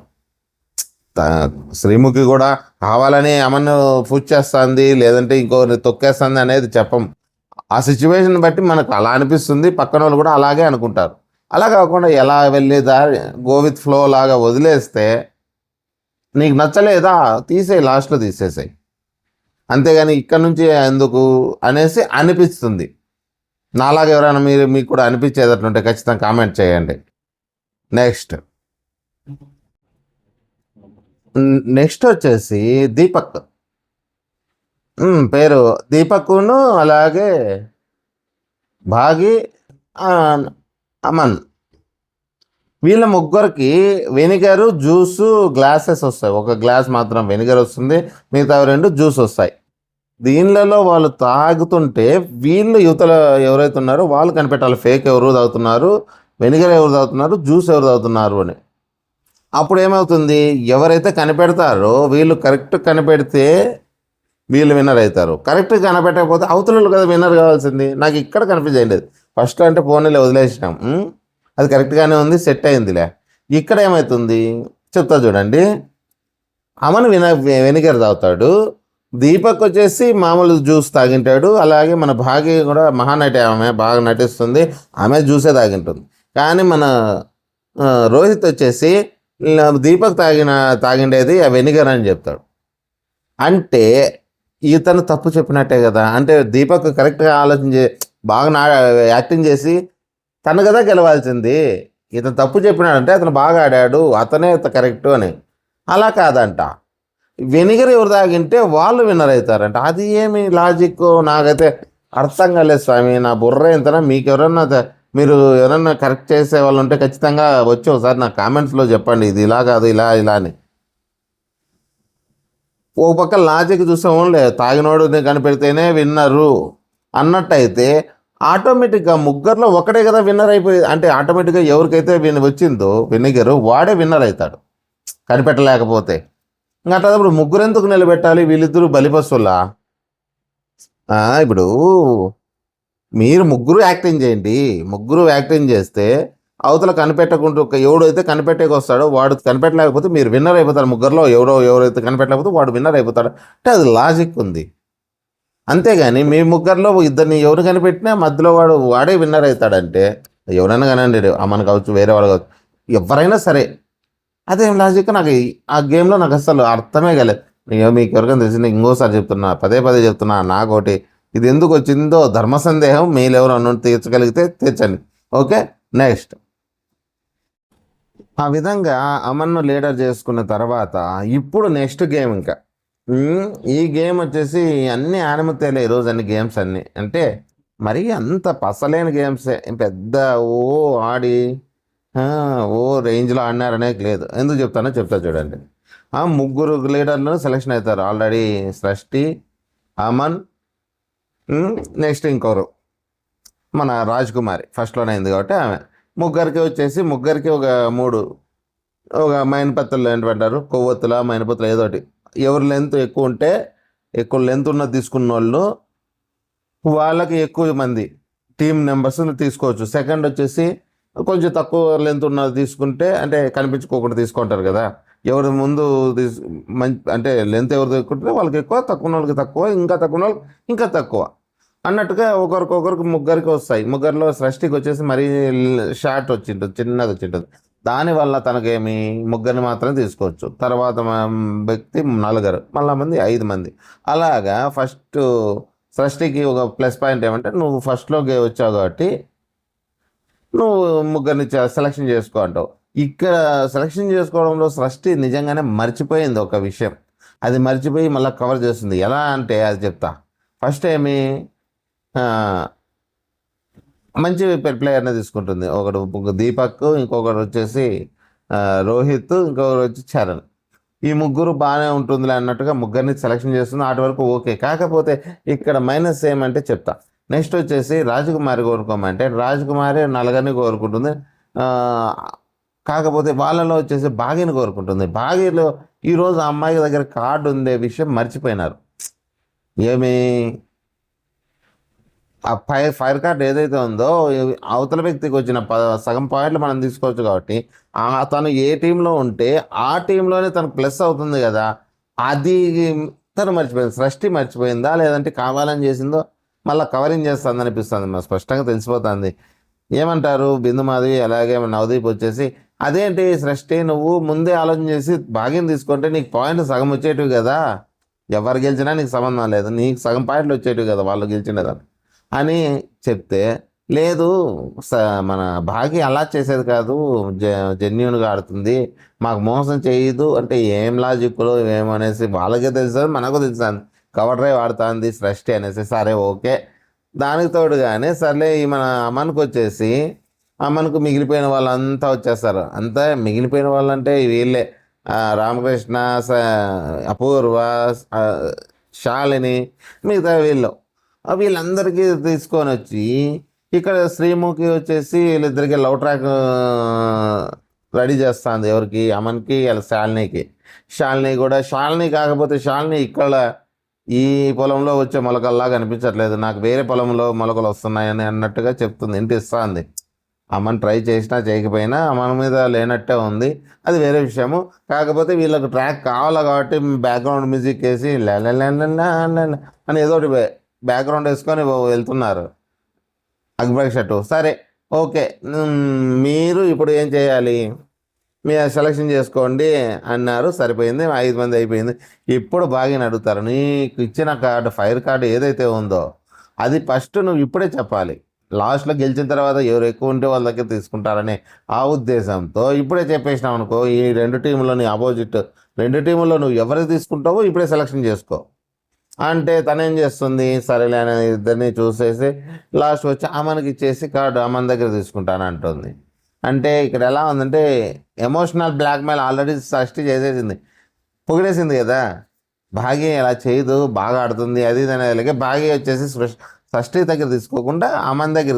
శ్రీముఖి కూడా కావాలని అమను పుష్ చేస్తుంది లేదంటే ఇంకోరిని తొక్కేస్తుంది అనేది చెప్పం. ఆ సిచ్యువేషన్ బట్టి మనకు అలా అనిపిస్తుంది, పక్కన వాళ్ళు కూడా అలాగే అనుకుంటారు. అలా కాకుండా ఎలా వెళ్ళి గో విత్ ఫ్లో లాగా వదిలేస్తే నీకు నచ్చలేదా లాస్ట్లో తీసేసాయి, అంతేగాని ఇక్కడ నుంచి ఎందుకు అనేసి అనిపిస్తుంది. నాలాగా ఎవరైనా మీకు కూడా అనిపించేటట్లుంటే ఖచ్చితంగా కామెంట్ చేయండి. నెక్స్ట్ వచ్చేసి దీపక్, పేరు దీపక్ను అలాగే భాగి అమన్, వీళ్ళ ముగ్గురికి వెనిగరు జ్యూసు గ్లాసెస్ వస్తాయి. ఒక గ్లాస్ మాత్రం వెనిగర్ వస్తుంది, మిగతా 2 జ్యూస్ వస్తాయి. దీనిలలో వాళ్ళు తాగుతుంటే వీళ్ళు యువతల ఎవరైతే ఉన్నారో వాళ్ళు కనిపెట్టాలి, ఫేక్ ఎవరు తాగుతున్నారు, వెనిగర్ ఎవరు తాగుతున్నారు, జ్యూస్ ఎవరు తాగుతున్నారు అని. అప్పుడు ఏమవుతుంది, ఎవరైతే కనిపెడతారో వీళ్ళు కరెక్ట్ కనిపెడితే వీళ్ళు విన్నర్ అవుతారు. కరెక్ట్ కనిపెట్టకపోతే అవతల కదా విన్నర్ కావాల్సింది. నాకు ఇక్కడ కన్ఫ్యూజ్ అయ్యేది. ఫస్ట్ అంటే ఫోన్లో వదిలేసినాం, అది కరెక్ట్గానే ఉంది, సెట్ అయిందిలే. ఇక్కడ ఏమవుతుంది చెప్తా చూడండి. అమన్ వెనిగర్ తాగుతాడు, దీపక్ వచ్చేసి మామూలు జ్యూస్ తాగింటాడు. అలాగే మన భాగ్య కూడా మహానటి, ఆమె బాగా నటిస్తుంది, ఆమె జ్యూసే తాగింటుంది. కానీ మన రోహిత్ వచ్చేసి దీపక్ తాగిండేది ఆ వెనిగర్ అని చెప్తాడు. అంటే ఇతను తప్పు చెప్పినట్టే కదా. అంటే దీపక్ కరెక్ట్గా ఆలోచించి బాగా యాక్టింగ్ చేసి తను కదా గెలవాల్సింది. ఇతను తప్పు చెప్పినాడంటే అతను బాగా ఆడాడు, అతనే కరెక్ట్ అని. అలా కాదంట, వెనిగర్ ఎవరు తాగింటే వాళ్ళు విన్నర్ అవుతారంట. అది ఏమి లాజిక్ నాకైతే అర్థం కాలేదు స్వామి. నా బుర్ర ఎంతనా, మీకు ఎవరన్నా మీరు ఎవరన్నా కరెక్ట్ చేసే వాళ్ళు ఉంటే ఖచ్చితంగా వచ్చి ఒకసారి నా కామెంట్స్లో చెప్పండి, ఇది ఇలా కాదు ఇలా ఇలా అని. ఓ పక్క లాజిక్ చూస్తే ఓన్లే తాగినోడు కనిపెడితేనే విన్నరు అన్నట్టయితే ఆటోమేటిక్గా ముగ్గురులో ఒకటే కదా విన్నర్ అయిపోయి, అంటే ఆటోమేటిక్గా ఎవరికైతే వచ్చిందో వినిగరు వాడే విన్నర్ అవుతాడు కనిపెట్టలేకపోతే. ఇంకా అట్లా ముగ్గురు ఎందుకు నిలబెట్టాలి, వీళ్ళిద్దరూ బలిపస్తులా? ఇప్పుడు మీరు ముగ్గురు యాక్టింగ్ చేయండి, ముగ్గురు యాక్టింగ్ చేస్తే అవతల కనిపెట్టకుండా ఎవడైతే కనిపెట్టేకి వస్తాడో వాడు కనిపెట్టలేకపోతే మీరు విన్నర్ అయిపోతారు. ముగ్గురులో ఎవరైతే కనిపెట్టలేకపోతే వాడు విన్నర్ అయిపోతాడు అంటే అది లాజిక్ ఉంది. అంతేగాని మీ ముగ్గురులో ఇద్దరిని ఎవరు కనిపెట్టినా మధ్యలో వాడే విన్నర్ అవుతాడంటే ఎవరైనా కానండి, అమ్మని కావచ్చు వేరే వాళ్ళు కావచ్చు ఎవరైనా సరే, అదేం లాజిక్ నాకు ఆ గేమ్లో నాకు అసలు అర్థమే కాలేదు. మీకు ఎవరికైనా తెలిసింది ఇంకోసారి చెప్తున్నా, పదే పదే చెప్తున్నా, నాకోటి ఇది ఎందుకు వచ్చిందో ధర్మ సందేహం మీరు ఎవరు అన్న తీర్చగలిగితే తీర్చండి. Okay, next. ఆ విధంగా అమన్ను లీడర్ చేసుకున్న తర్వాత ఇప్పుడు నెక్స్ట్ గేమ్ ఇంకా ఈ గేమ్ వచ్చేసి అన్ని ఆనమతేలే ఈరోజు అన్ని గేమ్స్ అన్నీ, అంటే మరీ అంత పసలేని గేమ్సే, పెద్ద ఓ ఆడి ఓ రేంజ్లో ఆడినారనే లేదు. ఎందుకు చెప్తా చూడండి. ముగ్గురు లీడర్లు సెలెక్షన్ అవుతారు ఆల్రెడీ. సృష్టి, అమన్, నెక్స్ట్ ఇంకోరు మన రాజ్కుమారి ఫస్ట్లోనే అయింది కాబట్టి ఆమె. ముగ్గురికి ఒక 3 ఒక మైనపత్తులు ఏంటంటారు, కొవ్వొత్తుల మైనపత్తులు ఏదో ఒకటి, ఎవరు లెంత్ ఎక్కువ ఉంటే ఎక్కువ లెంత్ ఉన్నది తీసుకున్న వాళ్ళు వాళ్ళకి ఎక్కువ మంది టీం మెంబర్స్ తీసుకోవచ్చు. సెకండ్ వచ్చేసి కొంచెం తక్కువ లెంత్ ఉన్నది తీసుకుంటే, అంటే కనిపించుకోకుండా తీసుకుంటారు కదా, ఎవరు ముందు అంటే లెంత్ ఎవరు తీసుకుంటే వాళ్ళకి ఎక్కువ, తక్కువ వాళ్ళకి తక్కువ, ఇంకా తక్కువ వాళ్ళకి ఇంకా తక్కువ అన్నట్టుగా ఒకరికి ముగ్గురికి వస్తాయి. ముగ్గురిలో సృష్టికి వచ్చేసి మరీ షార్ట్ వచ్చింటుంది, చిన్నది వచ్చింటుంది. దానివల్ల తనకేమి ముగ్గురిని మాత్రం తీసుకోవచ్చు. తర్వాత వ్యక్తి 4, మళ్ళా మంది 5 మంది. అలాగా ఫస్ట్ సృష్టికి ఒక ప్లస్ పాయింట్ ఏమంటే నువ్వు ఫస్ట్లోకి వచ్చావు కాబట్టి నువ్వు ముగ్గురిని సెలక్షన్ చేసుకో అంటావు. ఇక్కడ సెలక్షన్ చేసుకోవడంలో సృష్టి నిజంగానే మర్చిపోయింది ఒక విషయం. అది మర్చిపోయి మళ్ళీ కవర్ చేస్తుంది. ఎలా అంటే అది చెప్తా. ఫస్ట్ ఏమి మంచి ప్లేయర్ని తీసుకుంటుంది. ఒకడు దీపక్, ఇంకొకరు వచ్చేసి రోహిత్, ఇంకొకరు వచ్చి చరణ్. ఈ ముగ్గురు బాగానే ఉంటుందిలే అన్నట్టుగా ముగ్గురిని సెలెక్షన్ చేస్తుంది. అటు వరకు ఓకే. కాకపోతే ఇక్కడ మైనస్ ఏమంటే చెప్తా. నెక్స్ట్ వచ్చేసి రాజకుమారి కోరుకోమంటే రాజకుమారి నలుగురిని కోరుకుంటుంది. కాకపోతే వాళ్ళలో వచ్చేసి బాగీని కోరుకుంటుంది. బాగీలో ఈరోజు ఆ అమ్మాయి దగ్గర కార్డు ఉండే విషయం మర్చిపోయినారు. ఏమి ఆ ఫైర్ కార్డ్ ఏదైతే ఉందో అవతల వ్యక్తికి వచ్చిన సగం పాయింట్లు మనం తీసుకోవచ్చు కాబట్టి తను ఏ టీంలో ఉంటే ఆ టీంలోనే తనకు ప్లస్ అవుతుంది కదా, అది తను మర్చిపోయింది. సృష్టి మర్చిపోయిందా లేదంటే కావాలని చేసిందో మళ్ళీ కవరింగ్ చేస్తుంది అనిపిస్తుంది. మాకు స్పష్టంగా తెలిసిపోతుంది. ఏమంటారు బిందు మాధవి అలాగే నవదీప్ వచ్చేసి, అదేంటి సృష్టి నువ్వు ముందే ఆలోచన చేసి బాగా తీసుకుంటే నీకు పాయింట్లు సగం వచ్చేటివి కదా, ఎవరు గెలిచినా నీకు సంబంధం లేదు, నీకు సగం పాయింట్లు వచ్చేటివి కదా వాళ్ళు గెలిచినదని అని చెప్తే, లేదు మన భాగి అలా చేసేది కాదు, జెన్యున్గా ఆడుతుంది, మాకు మోసం చేయదు అంటే ఏం లాజిక్లో ఏమనేసి వాళ్ళకే తెలుస్తుంది, మనకు తెలుస్తుంది. కవర్ డ్రైవ్ ఆడుతుంది సృష్టి అనేసి. సరే ఓకే, దానికి తోడుగానే సర్లే ఈ మన అమ్మనికి వచ్చేసి అమ్మనికి మిగిలిపోయిన వాళ్ళంతా వచ్చేస్తారు. అంతా మిగిలిపోయిన వాళ్ళంటే వీళ్ళే రామకృష్ణ, అపూర్వ, శాలిని, మిగతా వీళ్ళందరికీ తీసుకొని వచ్చి ఇక్కడ శ్రీముఖి వచ్చేసి వీళ్ళిద్దరికి లవ్ ట్రాక్ రెడీ చేస్తుంది. ఎవరికి? అమన్కి, శాలినికి. శాలిని కాకపోతే శాలిని ఇక్కడ ఈ పొలంలో వచ్చే మొలకల్లాగా అనిపించట్లేదు, నాకు వేరే పొలంలో మొలకలు వస్తున్నాయని అన్నట్టుగా చెప్తుంది. ఇంటి ఇస్తుంది. అమ్మని ట్రై చేసినా చేయకపోయినా అమ్మని మీద లేనట్టే ఉంది, అది వేరే విషయము. కాకపోతే వీళ్ళకి ట్రాక్ కావాలి కాబట్టి బ్యాక్గ్రౌండ్ మ్యూజిక్ వేసి అని ఏదో ఒకటి బ్యాక్గ్రౌండ్ వేసుకొని వెళ్తున్నారు అక్బర్ షట్టు. సరే ఓకే, మీరు ఇప్పుడు ఏం చేయాలి, మీరు సెలెక్షన్ చేసుకోండి అన్నారు. సరిపోయింది, 5 మంది అయిపోయింది. ఇప్పుడు బాగా అడుగుతారు, నీకు ఇచ్చిన కార్డు ఫైర్ కార్డు ఏదైతే ఉందో అది ఫస్ట్ నువ్వు ఇప్పుడే చెప్పాలి. లాస్ట్లో గెలిచిన తర్వాత ఎవరు ఎక్కువ ఉంటే వాళ్ళ దగ్గర తీసుకుంటారనే ఆ ఉద్దేశంతో ఇప్పుడే చెప్పేసినావు అనుకో, ఈ 2 టీంలో నీ ఆపోజిట్ 2 టీముల్లో నువ్వు ఎవరికి తీసుకుంటావో ఇప్పుడే సెలెక్షన్ చేసుకో. అంటే తనేం చేస్తుంది, సరేలే అని ఇద్దరిని చూసేసి లాస్ట్ వచ్చి అమ్మనికి ఇచ్చేసి కార్డు అమ్మని దగ్గర తీసుకుంటాను అంటుంది. అంటే ఇక్కడ ఎలా ఉందంటే ఎమోషనల్ బ్లాక్మెయిల్ ఆల్రెడీ షష్ఠి చేసేసింది, పొగిడేసింది కదా. భాగ్య ఇలా చేయదు, బాగా ఆడుతుంది అది ఇది అనేది. భాగ్య వచ్చేసి షష్ఠి దగ్గర తీసుకోకుండా అమన్ దగ్గర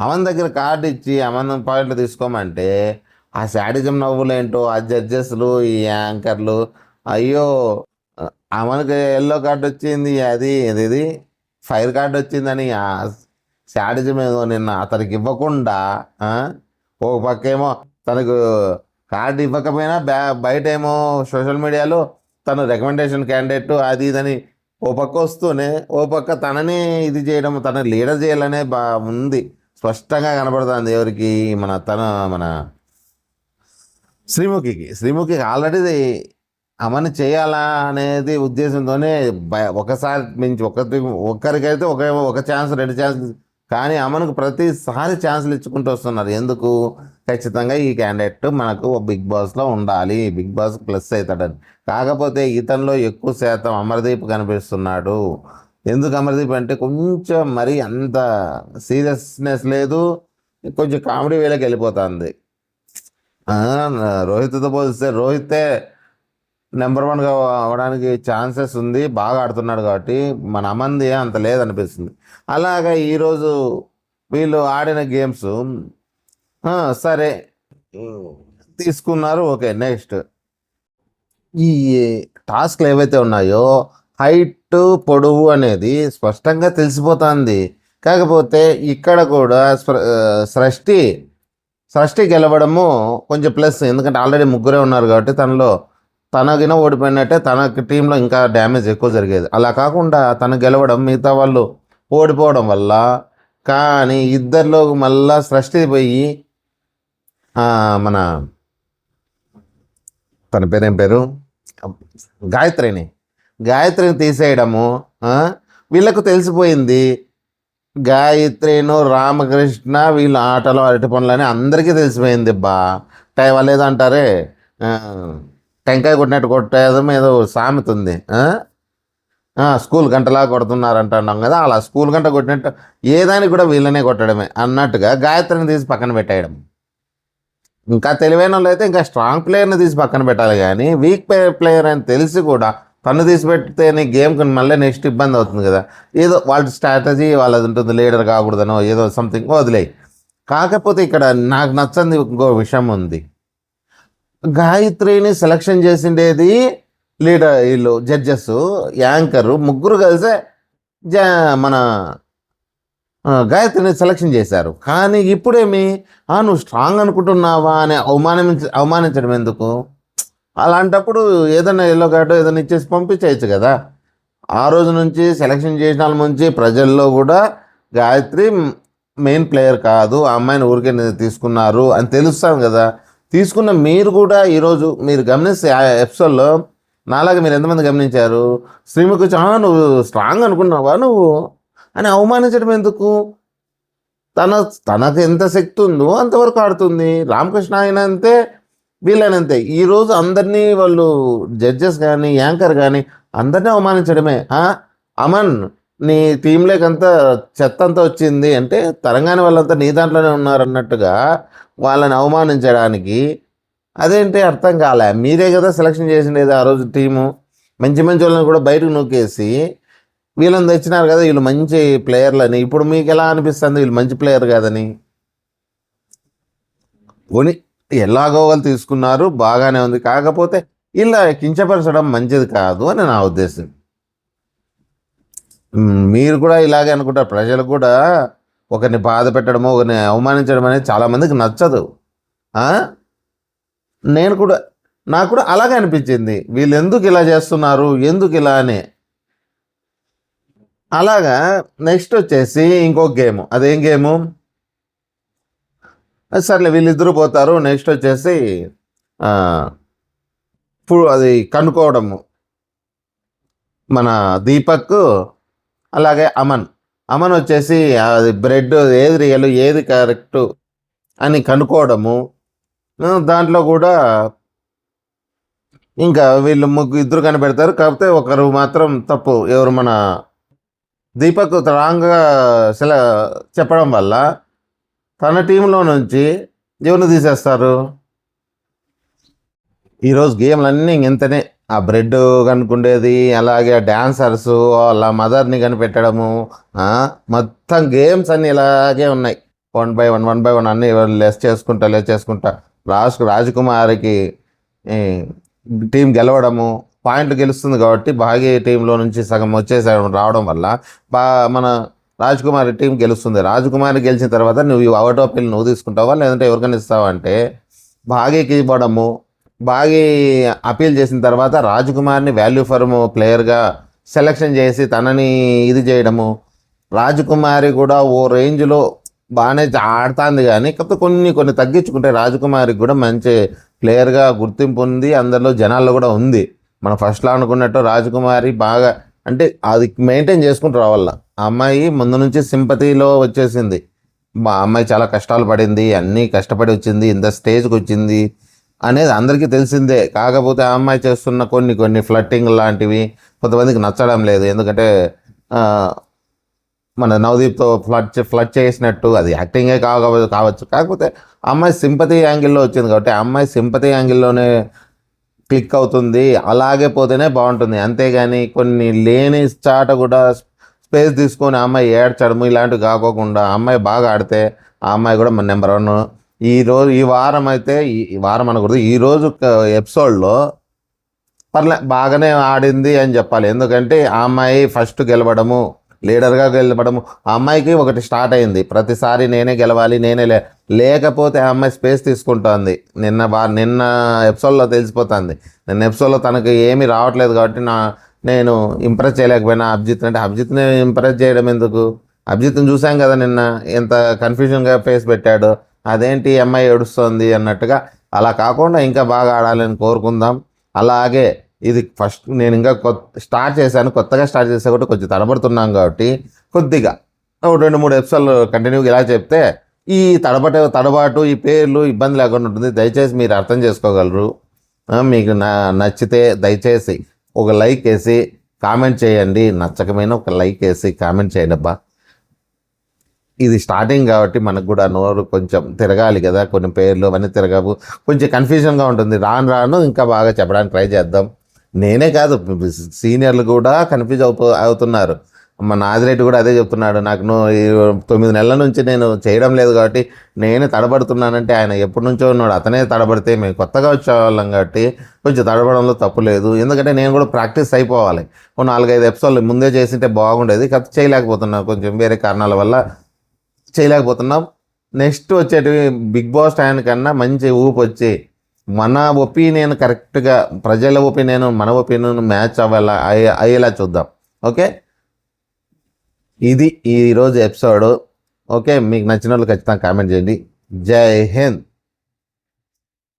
అమన్ దగ్గర కార్డు ఇచ్చి అమన్ పాయింట్లు తీసుకోమంటే ఆ శాడిజం నవ్వులేంటో ఆ జడ్జెస్లు ఈ యాంకర్లు, అయ్యో అమన్కి ఎల్లో కార్డు వచ్చింది, అది ఇది ఫైర్ కార్డు వచ్చిందని ఆ శాడిజం ఏదో నిన్న అతనికి ఇవ్వకుండా ఒక పక్క ఏమో తనకు కార్డు ఇవ్వకపోయినా బయట ఏమో సోషల్ మీడియాలో తను రికమెండేషన్ క్యాండిడేట్ అది ఇదని ఓ పక్క వస్తూనే ఓ పక్క తనని ఇది చేయడం, తన లీడర్ చేయాలనే ఉంది, స్పష్టంగా కనబడుతుంది. ఎవరికి మన శ్రీముఖికి ఆల్రెడీ అమని చేయాలా అనేది ఉద్దేశంతోనే ఒకసారి మించి ఒక్కరికైతే ఒక ఛాన్స్ 2 ఛాన్స్, కానీ అమనుకు ప్రతిసారి ఛాన్సులు ఇచ్చుకుంటూ వస్తున్నారు. ఎందుకు? ఖచ్చితంగా ఈ క్యాండిడేట్ మనకు బిగ్ బాస్లో ఉండాలి, బిగ్ బాస్ ప్లస్ అవుతాడని. కాకపోతే ఇతనిలో ఎక్కువ శాతం అమర్దీప్ కనిపిస్తున్నాడు. ఎందుకు అమర్దీప్ అంటే కొంచెం మరి అంత సీరియస్నెస్ లేదు, కొంచెం కామెడీ వేళకి వెళ్ళిపోతుంది. రోహిత్తో పోలిస్తే రోహితే నెంబర్ 1గా అవ్వడానికి ఛాన్సెస్ ఉంది, బాగా ఆడుతున్నాడు కాబట్టి. మన అమంది అంత లేదనిపిస్తుంది. అలాగా ఈరోజు వీళ్ళు ఆడిన గేమ్స్ సరే తీసుకున్నారు, ఓకే. నెక్స్ట్ ఈ టాస్క్లు ఏవైతే ఉన్నాయో హైట్ పొడవు అనేది స్పష్టంగా తెలిసిపోతుంది. కాకపోతే ఇక్కడ కూడా సృష్టి గెలవడము కొంచెం ప్లస్, ఎందుకంటే ఆల్రెడీ ముగ్గురే ఉన్నారు కాబట్టి తనకిన ఓడిపోయినట్టే తనకి టీంలో ఇంకా డ్యామేజ్ ఎక్కువ జరిగేది. అలా కాకుండా తను గెలవడం, మిగతా వాళ్ళు ఓడిపోవడం వల్ల. కానీ ఇద్దరిలో మళ్ళా సృష్టి పోయి తన పేరేం పేరు గాయత్రిని తీసేయడము వీళ్ళకు తెలిసిపోయింది. గాయత్రిను రామకృష్ణ వీళ్ళు ఆటలు అరటి పనులని అందరికీ తెలిసిపోయింది. వాళ్ళు ఏదో అంటారే టెంకాయ కొట్టినట్టు కొట్టేదం ఏదో సామెత ఉంది, స్కూల్ గంటలా కొడుతున్నారు అంటున్నాం కదా, అలా స్కూల్ గంట కొట్టినట్టు ఏదానికి కూడా వీళ్ళనే కొట్టడమే అన్నట్టుగా గాయత్రిని తీసి పక్కన పెట్టేయడం. ఇంకా తెలివైన వాళ్ళు అయితే ఇంకా స్ట్రాంగ్ ప్లేయర్ని తీసి పక్కన పెట్టాలి, కానీ వీక్ ప్లేయర్ అని తెలిసి కూడా తను తీసి పెడితే నీ గేమ్కి మళ్ళీ నెక్స్ట్ ఇబ్బంది అవుతుంది కదా. ఏదో వాళ్ళ స్ట్రాటజీ వాళ్ళది ఉంటుంది, లీడర్ కాకూడదనో ఏదో సంథింగ్ వదిలేయి. కాకపోతే ఇక్కడ నాకు నచ్చంది ఇంకో విషయం ఉంది. గాయత్రిని సెలక్షన్ చేసిండేది లీడర్, వీళ్ళు జడ్జెస్, యాంకరు ముగ్గురు కలిసే మన గాయత్రిని సెలక్షన్ చేశారు. కానీ ఇప్పుడేమి నువ్వు స్ట్రాంగ్ అనుకుంటున్నావా అని అవమానించడం ఎందుకు? అలాంటప్పుడు ఏదైనా ఎల్లో కార్డు ఏదైనా ఇచ్చేసి పంపించేయచ్చు కదా. ఆ రోజు నుంచి సెలక్షన్ చేసిన వాళ్ళ నుంచి ప్రజల్లో కూడా గాయత్రి మెయిన్ ప్లేయర్ కాదు, ఆ అమ్మాయిని ఊరికే తీసుకున్నారు అని తెలుస్తాను కదా. తీసుకున్న మీరు కూడా ఈరోజు మీరు గమనిస్తే ఆ ఎపిసోడ్లో నాలాగా మీరు ఎంతమంది గమనించారు? శ్రీముఖి నువ్వు స్ట్రాంగ్ అనుకున్నావా నువ్వు అని అవమానించడం ఎందుకు? తనకు ఎంత శక్తి ఉందో అంతవరకు ఆడుతుంది. రామకృష్ణ అయినా అంతే, వీళ్ళనంతే. ఈరోజు అందరినీ వాళ్ళు జడ్జెస్ కానీ యాంకర్ కానీ అందరినీ అవమానించడమే. అమన్ నీ టీంలోకంతా చెత్త అంతా వచ్చింది అంటే తెలంగాణ వాళ్ళంతా నీ దాంట్లోనే ఉన్నారన్నట్టుగా వాళ్ళని అవమానించడానికి అదేంటి అర్థం కాలే. మీరే కదా సెలక్షన్ చేసిండేది ఆ రోజు టీము. మంచి వాళ్ళని కూడా బయటకు నొక్కేసి వీళ్ళని తెచ్చినారు కదా, వీళ్ళు మంచి ప్లేయర్లని. ఇప్పుడు మీకు ఎలా అనిపిస్తుంది వీళ్ళు మంచి ప్లేయర్ కాదని? పోనీ ఎలాగో వాళ్ళు తీసుకున్నారు, బాగానే ఉంది. కాకపోతే ఇలా కించపరచడం మంచిది కాదు అని నా ఉద్దేశం. మీరు కూడా ఇలాగే అనుకుంటారు. ప్రజలకు కూడా ఒకరిని బాధ పెట్టడమో ఒకరిని అవమానించడం అనేది చాలామందికి నచ్చదు. నాకు కూడా అలాగే అనిపించింది, వీళ్ళు ఎందుకు ఇలా చేస్తున్నారు, ఎందుకు ఇలా అని. అలాగా నెక్స్ట్ వచ్చేసి ఇంకొక గేము. అదేం గేము? సర్లే వీళ్ళిద్దరూ పోతారు. నెక్స్ట్ వచ్చేసి అది కనుక్కోవడము. మన దీపక్ అలాగే అమన్ వచ్చేసి అది బ్రెడ్ ఏది రియల్ ఏది కరెక్టు అని కనుక్కోవడము. దాంట్లో కూడా ఇంకా వీళ్ళు ఇద్దరు కనిపెడతారు. కాకపోతే ఒకరు మాత్రం తప్పు. ఎవరు మన దీపక్ రాంగ్గా చెప్పడం వల్ల తన టీంలో నుంచి ఎవరిని తీసేస్తారు. ఈరోజు గేమ్లన్నీ ఇంతనే. ఆ బ్రెడ్ కనుక్కుండేది, అలాగే డాన్సర్స్ వాళ్ళ మదర్ని కనిపెట్టడము, మొత్తం గేమ్స్ అన్నీ ఇలాగే ఉన్నాయి. 1 బై 1 అన్నీ లెస్ చేసుకుంటా రాజకుమారికి టీం గెలవడము, పాయింట్లు గెలుస్తుంది కాబట్టి భాగ్య టీంలో నుంచి సగం రావడం వల్ల మన రాజకుమారి టీం గెలుస్తుంది. రాజకుమారి గెలిచిన తర్వాత నువ్వు అవుట్ ఆఫ్ పిల్ నువ్వు తీసుకుంటావా లేదంటే ఎవరికైనా ఇస్తావా అంటే భాగ్యకి ఇవ్వడము. భాగ్య అపీల్ చేసిన తర్వాత రాజకుమారిని వాల్యూ ఫర్ ప్లేయర్గా సెలెక్షన్ చేసి తనని ఇది చేయడము. రాజకుమారి కూడా ఓ రేంజ్లో బాగానే ఆడుతుంది, కానీ కాకపోతే కొన్ని తగ్గించుకుంటే రాజకుమారికి కూడా మంచి ప్లేయర్గా గుర్తింపు ఉంది, అందరిలో జనాల్లో కూడా ఉంది. మనం ఫస్ట్లో అనుకున్నట్టు రాజకుమారి బాగా అంటే అది మెయింటైన్ చేసుకుంటూ రావాల. ఆ అమ్మాయి ముందు నుంచి సింపతిలో వచ్చేసింది. మా అమ్మాయి చాలా కష్టాలు పడింది, అన్నీ కష్టపడి వచ్చింది, ఇంత స్టేజ్కి వచ్చింది అనేది అందరికీ తెలిసిందే. కాకపోతే ఆ అమ్మాయి చేస్తున్న కొన్ని ఫ్లట్టింగ్ లాంటివి కొంతమందికి నచ్చడం లేదు. ఎందుకంటే మన నవదీప్తో ఫ్లట్ చేసినట్టు అది యాక్టింగే కావచ్చు. కాకపోతే అమ్మాయి సింపతి యాంగిల్లో వచ్చింది కాబట్టి ఆ అమ్మాయి సింపతి యాంగిల్లోనే క్లిక్ అవుతుంది. అలాగే పోతేనే బాగుంటుంది. అంతేగాని కొన్ని లేని చాట కూడా స్పేస్ తీసుకొని ఆ అమ్మాయి ఏడ్చడము ఇలాంటివి కాకోకుండా ఆ అమ్మాయి బాగా ఆడితే ఆ అమ్మాయి కూడా మన నెంబర్ 1. ఈ వారం అయితే ఈ వారం అనకూడదు, ఈరోజు ఎపిసోడ్లో బాగానే ఆడింది అని చెప్పాలి. ఎందుకంటే ఆ అమ్మాయి ఫస్ట్ గెలవడము, లీడర్గా గెలవడము. ఆ అమ్మాయికి ఒకటి స్టార్ట్ అయింది, ప్రతిసారి నేనే గెలవాలి, లేకపోతే ఆ అమ్మాయి స్పేస్ తీసుకుంటుంది. నిన్న ఎపిసోడ్లో తెలిసిపోతుంది. నిన్న ఎపిసోడ్లో తనకు ఏమీ రావట్లేదు కాబట్టి నేను ఇంప్రెస్ చేయలేకపోయినా అభిజిత్ని ఇంప్రెస్ చేయడం ఎందుకు. అభిజిత్ని చూసాం కదా నిన్న ఎంత కన్ఫ్యూజన్గా ఫేస్ పెట్టాడు. అదేంటి అమ్మాయి ఏడుస్తుంది అన్నట్టుగా. అలా కాకుండా ఇంకా బాగా ఆడాలని కోరుకుందాం. అలాగే ఇది ఫస్ట్ నేను ఇంకా కొత్తగా స్టార్ట్ చేసా కాబట్టి కొంచెం తడబడుతున్నాం కాబట్టి కొద్దిగా 2-3 ఎపిసోడ్లు కంటిన్యూగా ఇలా చెప్తే ఈ తడబాటు ఈ పేర్లు ఇబ్బంది లేకుండా ఉంటుంది. దయచేసి మీరు అర్థం చేసుకోగలరు. మీకు నచ్చితే దయచేసి ఒక లైక్ వేసి కామెంట్ చేయండి. నచ్చకమైన ఒక లైక్ వేసి కామెంట్ చేయండి అబ్బా. ఇది స్టార్టింగ్ కాబట్టి మనకు కూడా నోరు కొంచెం తిరగాలి కదా, కొన్ని పేర్లు అవన్నీ తిరగవు, కొంచెం కన్ఫ్యూజన్గా ఉంటుంది. రాను ఇంకా బాగా చెప్పడానికి ట్రై చేద్దాం. నేనే కాదు, సీనియర్లు కూడా కన్ఫ్యూజ్ అవుతున్నారు. మన ఆదిరెడ్డి కూడా అదే చెప్తున్నాడు, నాకు 9 నెలల నుంచి నేను చేయడం లేదు కాబట్టి నేనే తడబడుతున్నానంటే ఆయన ఎప్పటి నుంచో ఉన్నాడు. అతనే తడబడితే మేము కొత్తగా వచ్చేవాళ్ళం కాబట్టి కొంచెం తడబడంలో తప్పు లేదు. ఎందుకంటే నేను కూడా ప్రాక్టీస్ అయిపోవాలి. 4-5 ఎపిసోడ్లు ముందే చేసింటే బాగుండేది, కాకపోతే చేయలేకపోతున్నాం, కొంచెం వేరే కారణాల వల్ల చేయలేకపోతున్నాం. నెక్స్ట్ వచ్చేటివి బిగ్ బాస్ టైం కన్నా మంచి ఊపు వచ్చి మన ఒపీనియన్ కరెక్ట్గా ప్రజల ఒపీనియన్ మన ఒపీనియన్ మ్యాచ్ అయ్యేలా చూద్దాం. ఓకే, ఇది ఈరోజు ఎపిసోడ్. ఓకే, మీకు నచ్చిన వాళ్ళు ఖచ్చితంగా కామెంట్ చేయండి. జై హింద్.